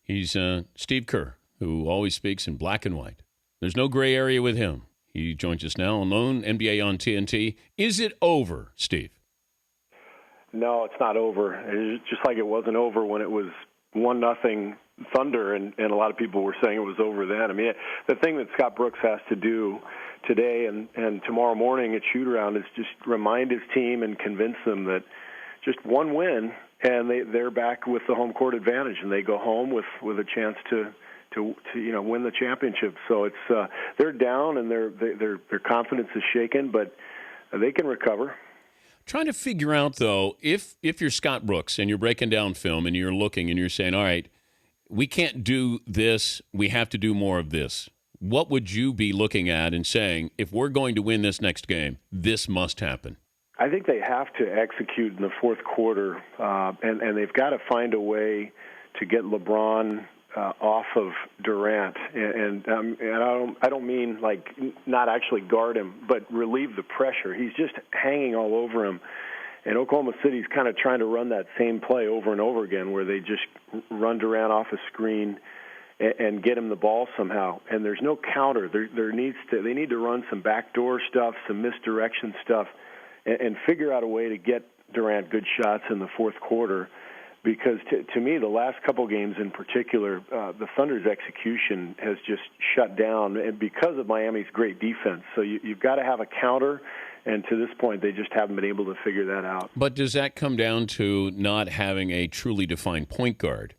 He's Steve Kerr, who always speaks in black and white. There's no gray area with him. He joins us now alone, NBA on TNT. Is it over, Steve? No, it's not over. It's just like it wasn't over when it was 1-0 Thunder, and a lot of people were saying it was over then. I mean, the thing that Scott Brooks has to do today and tomorrow morning at shoot-around is just remind his team and convince them that just one win, and they're back with the home court advantage, and they go home with a chance to win the championship. So it's they're down, and their confidence is shaken, but they can recover. Trying to figure out, though, if you're Scott Brooks and you're breaking down film and you're looking and you're saying, all right, we can't do this, we have to do more of this. What would you be looking at and saying, if we're going to win this next game, this must happen? I think they have to execute in the fourth quarter, and they've got to find a way to get LeBron off of Durant, and I don't mean like not actually guard him, but relieve the pressure. He's just hanging all over him, and Oklahoma City's kind of trying to run that same play over and over again, where they just run Durant off a screen and get him the ball somehow. And there's no counter. They need to run some backdoor stuff, some misdirection stuff, and figure out a way to get Durant good shots in the fourth quarter. Because to me, the last couple games in particular, the Thunder's execution has just shut down, and because of Miami's great defense. So you've got to have a counter, and to this point, they just haven't been able to figure that out. But does that come down to not having a truly defined point guard?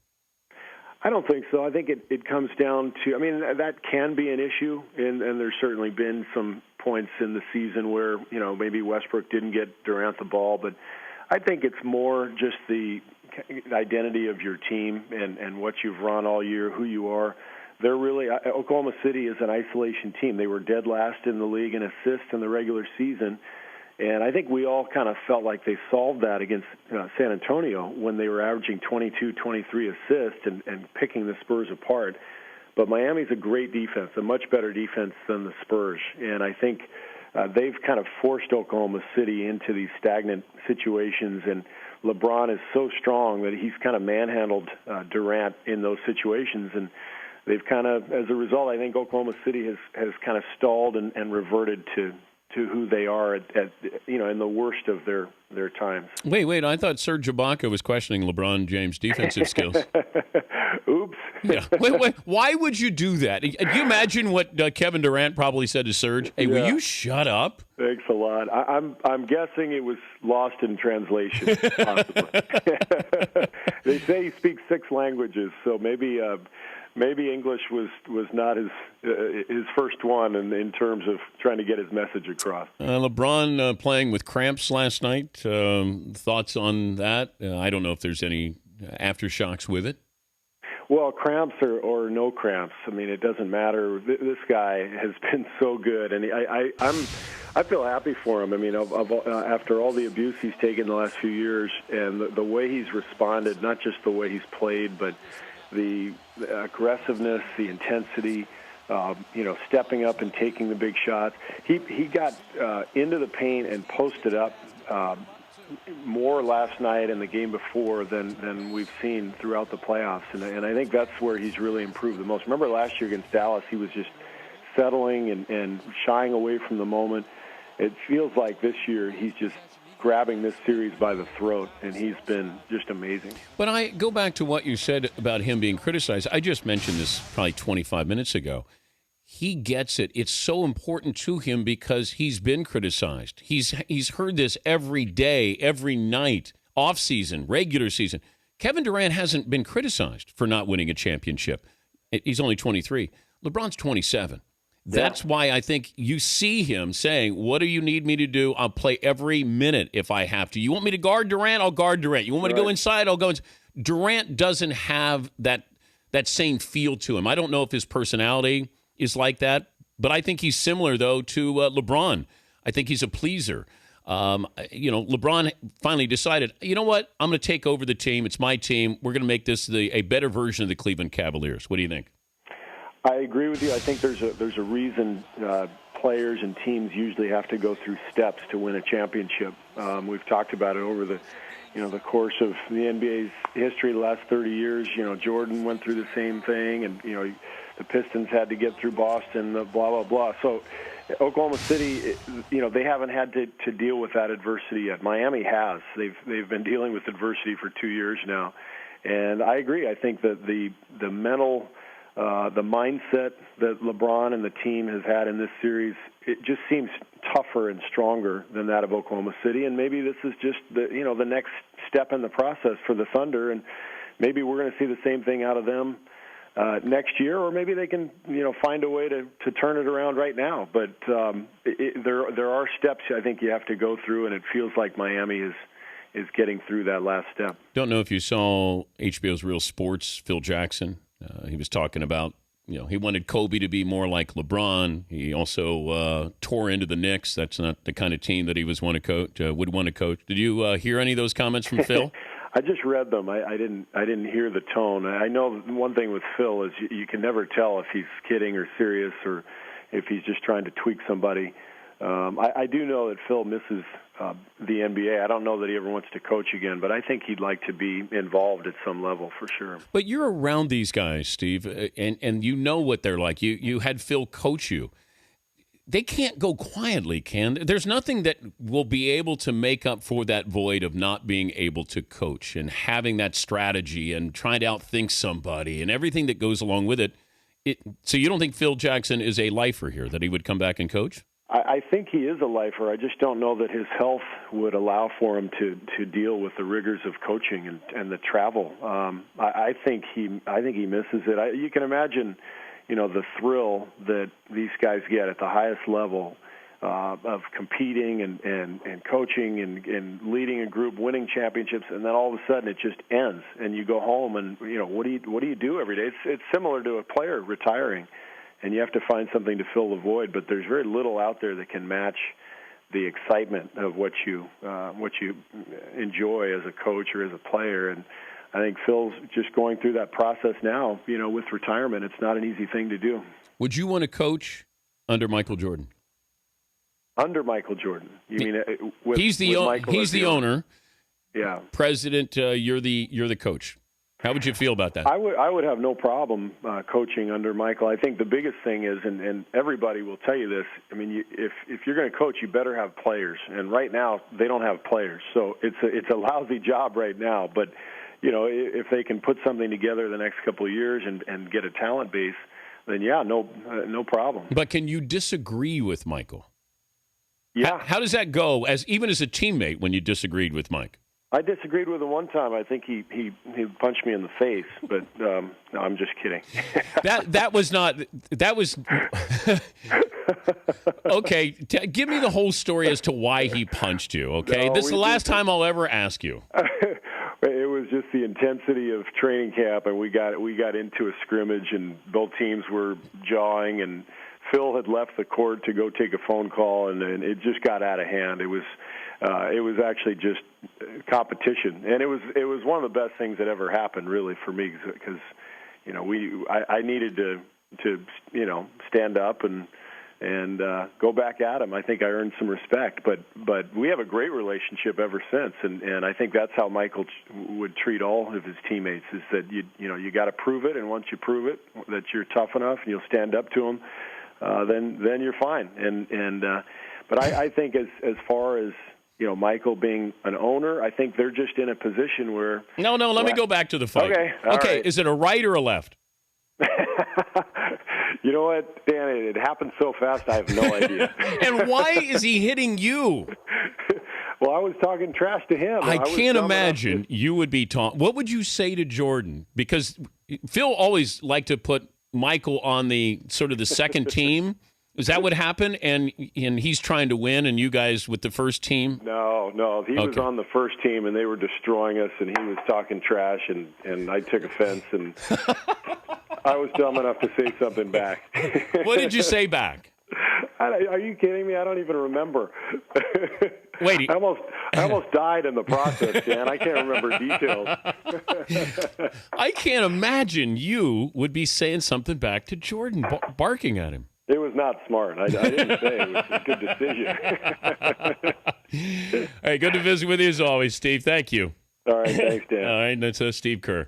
I don't think so. I think it comes down to, I mean, that can be an issue, and there's certainly been some points in the season where, maybe Westbrook didn't get Durant the ball, but I think it's more just the identity of your team and what you've run all year, who you are. They're really, Oklahoma City is an isolation team. They were dead last in the league in assists in the regular season, and I think we all kind of felt like they solved that against San Antonio when they were averaging 22, 23 assists and picking the Spurs apart. But Miami's a great defense, a much better defense than the Spurs, and I think they've kind of forced Oklahoma City into these stagnant situations, and LeBron is so strong that he's kind of manhandled Durant in those situations, and they've kind of, as a result, I think Oklahoma City has kind of stalled and reverted to who they are at in the worst of their times. Wait! I thought Serge Ibaka was questioning LeBron James' defensive skills. Oops. Yeah. Wait! Why would you do that? Can you imagine what Kevin Durant probably said to Serge? Hey, will you shut up? Thanks a lot. I'm guessing it was lost in translation. Possibly. They say he speaks 6 languages, so maybe English was not his first one in terms of trying to get his message across. LeBron playing with cramps last night. Thoughts on that? I don't know if there's any aftershocks with it. Well, cramps or no cramps, I mean, it doesn't matter. This guy has been so good, and I feel happy for him. I mean, after all the abuse he's taken the last few years, and the way he's responded, not just the way he's played, but the aggressiveness, the intensity, stepping up and taking the big shots. He got into the paint and posted up more last night and the game before than we've seen throughout the playoffs, and I think that's where he's really improved the most. Remember last year against Dallas, he was just settling and shying away from the moment. It feels like this year he's just grabbing this series by the throat, and he's been just amazing. But I go back to what you said about him being criticized. I just mentioned this probably 25 minutes ago. He gets it. It's so important to him because he's been criticized. He's heard this every day, every night, off season, regular season. Kevin Durant hasn't been criticized for not winning a championship. He's only 23. LeBron's 27. That's why I think you see him saying, what do you need me to do? I'll play every minute if I have to. You want me to guard Durant? I'll guard Durant. You want me to go inside? I'll go inside. Durant doesn't have that same feel to him. I don't know if his personality is like that, but I think he's similar, though, to LeBron. I think he's a pleaser. LeBron finally decided, you know what? I'm going to take over the team. It's my team. We're going to make this a better version of the Cleveland Cavaliers. What do you think? I agree with you. I think there's a reason players and teams usually have to go through steps to win a championship. We've talked about it over the the course of the NBA's history the last 30 years. Jordan went through the same thing, and, the Pistons had to get through Boston, blah, blah, blah. So Oklahoma City, they haven't had to deal with that adversity yet. Miami has. They've been dealing with adversity for 2 years now. And I agree. I think that the mental, the mindset that LeBron and the team has had in this series, it just seems tougher and stronger than that of Oklahoma City. And maybe this is just the next step in the process for the Thunder, and maybe we're going to see the same thing out of them next year, or maybe they can find a way to turn it around right now. But there are steps I think you have to go through, and it feels like Miami is getting through that last step. Don't know if you saw HBO's Real Sports, Phil Jackson. He was talking about, he wanted Kobe to be more like LeBron. He also tore into the Knicks. That's not the kind of team that he would want to coach. Did you hear any of those comments from Phil? I just read them. I didn't hear the tone. I know one thing with Phil is you can never tell if he's kidding or serious, or if he's just trying to tweak somebody. I do know that Phil misses the NBA. I don't know that he ever wants to coach again, but I think he'd like to be involved at some level for sure. But you're around these guys, Steve, and you know what they're like. You had Phil coach you. They can't go quietly, can they? There's nothing that will be able to make up for that void of not being able to coach and having that strategy and trying to outthink somebody and everything that goes along with it. So you don't think Phil Jackson is a lifer here, that he would come back and coach? I think he is a lifer. I just don't know that his health would allow for him to deal with the rigors of coaching and the travel. I think he misses it. You can imagine, the thrill that these guys get at the highest level of competing and coaching and leading a group, winning championships, and then all of a sudden it just ends, and you go home and what do you do every day? It's similar to a player retiring. And you have to find something to fill the void, but there's very little out there that can match the excitement of what you enjoy as a coach or as a player. And I think Phil's just going through that process now. With retirement, it's not an easy thing to do. Would you want to coach under Michael Jordan? Under Michael Jordan, you mean? He's the owner. Yeah. President, you're the coach. How would you feel about that? I would have no problem coaching under Michael. I think the biggest thing is, and everybody will tell you this, I mean, if you're going to coach, you better have players. And right now, they don't have players. So it's a lousy job right now. But, if they can put something together the next couple of years and get a talent base, then, yeah, no problem. But can you disagree with Michael? Yeah. How does that go, even as a teammate, when you disagreed with Mike? I disagreed with him one time. I think he punched me in the face, but no, I'm just kidding. that was okay. Give me the whole story as to why he punched you. Okay, this is the last time I'll ever ask you. It was just the intensity of training camp, and we got into a scrimmage, and both teams were jawing, and Phil had left the court to go take a phone call, and it just got out of hand. It was actually just competition, and it was one of the best things that ever happened, really, for me, because I needed to stand up and go back at him. I think I earned some respect, but we have a great relationship ever since, and I think that's how Michael would treat all of his teammates, is that you got to prove it, and once you prove it that you're tough enough and you'll stand up to him, then you're fine. But I think as far as Michael being an owner, I think they're just in a position where... No, let me go back to the fight. Okay, right. Is it a right or a left? You know what, Dan, it happened so fast I have no idea. And why is he hitting you? Well, I was talking trash to him. I can't imagine you would be talking... What would you say to Jordan? Because Phil always liked to put Michael on the second team. Is that what happened? And he's trying to win, and you guys with the first team? No. He was on the first team, and they were destroying us, and he was talking trash, and I took offense, and I was dumb enough to say something back. What did you say back? Are you kidding me? I don't even remember. Wait. I almost died in the process, Dan. I can't remember details. I can't imagine you would be saying something back to Jordan, barking at him. It was not smart. I didn't say it was a good decision. Hey, good to visit with you as always, Steve. Thank you. All right, thanks, Dan. All right, that's Steve Kerr.